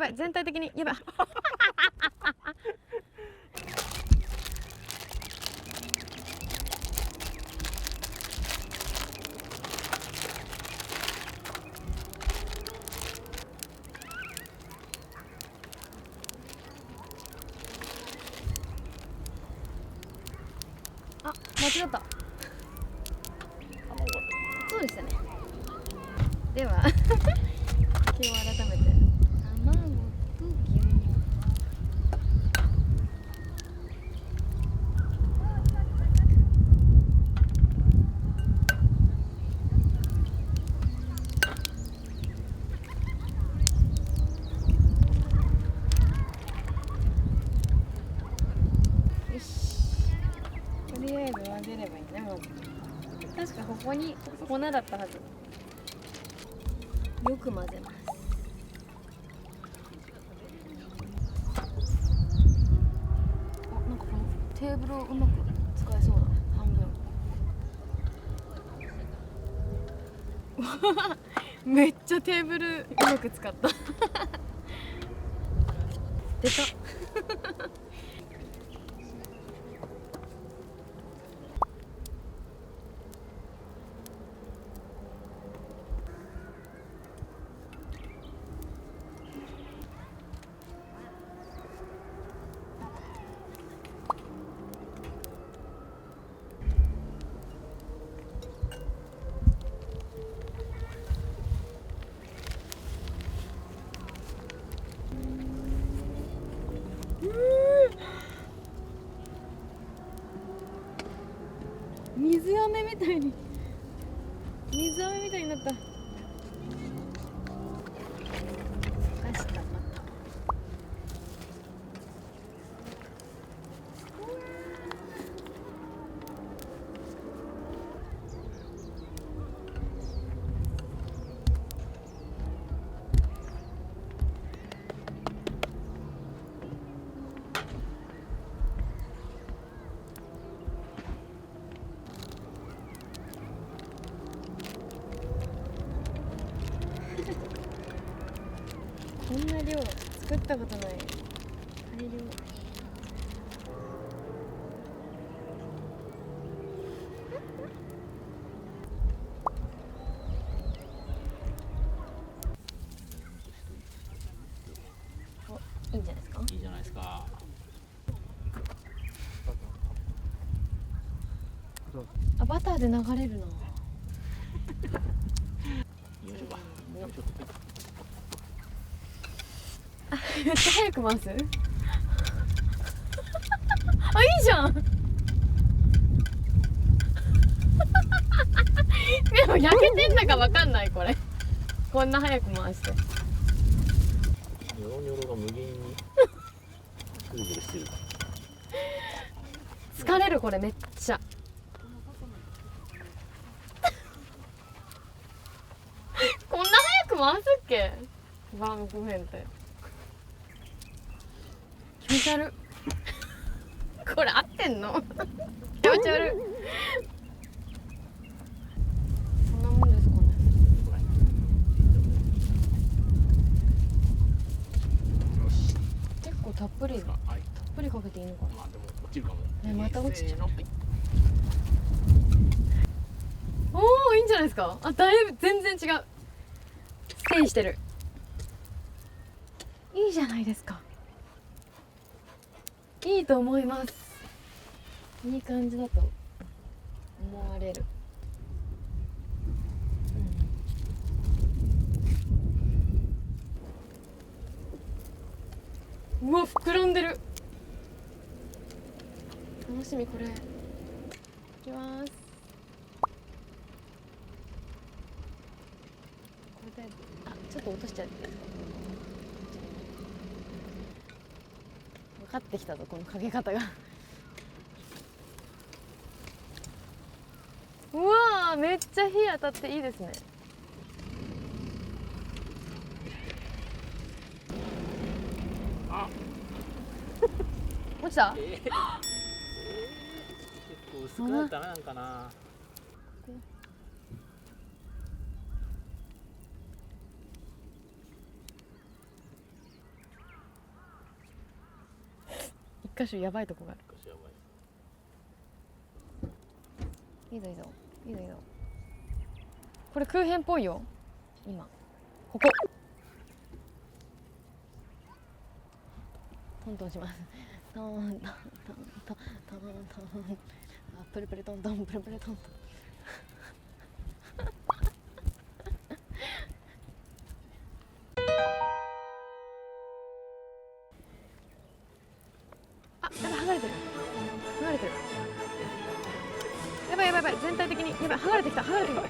ばい、全体的にやばい。あ、間違った。そうでしたね。では今日改めて卵と牛乳。よし、とりあえず混ぜればいいな。まず確かここに粉だったはず。よく混ぜます。あ、なんかこのテーブルをうまく使えそうだ。半分。めっちゃテーブルうまく使った。でかっ。水飴みたいに、水飴みたいになった。溶かしたバター。こんな量作ったことない。大量。お、いいんじゃないですか。いいじゃないですか。あ、バターで流れるな。よいしょか。よいしょ。あ、めっちゃ早く回す。あ、いいじゃん。でも焼けてんだかわかんない、これ。こんな早く回して。ニョロニョロが無限にぐるぐるしてる。疲れる、これめっちゃ。こんな早く回すっけ、バームクーヘンって。気持ち悪い。これ合ってんの？気持ち悪い。こんなもんですかね。よし。結構たっぷりかけていいのかな。まあでも落ちるかも。ね、また落ちちゃう。せーの。おお、いいんじゃないですか。あ、だいぶ全然違う。ステイしてる。いいじゃないですか。いいと思います。いい感じだと思われる。うわ、膨らんでる。楽しみ、これ。いきます。これで、あ、ちょっと落としちゃって。分かってきたぞ、このかけ方が。うわー、めっちゃ火当たっていいですね。あ、落ちた？結構薄くないとダメなんかな。箇所やばいとこがある。一箇所やばい。いいぞいいぞいいぞいいぞ。これ空編っぽいよ今。ここトントンします。トントントントントントン。あ、プルプルトントンプルプルトントン。あ、やばい剥がれてる剥がれてる。やばいやばいやばい、全体的にやばい、剥がれてきた剥がれてきた。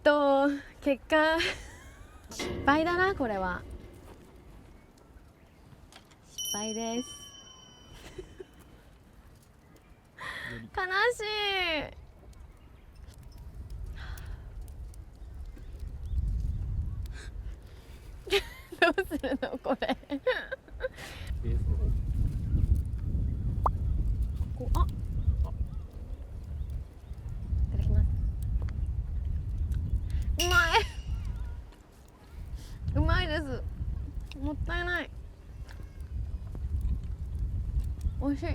あ結果失敗だな。これは失敗です。悲しい。どうするのこれ。ベースの方。こう、あ、いただきます。うまい。うまいです。もったいない。美味しい。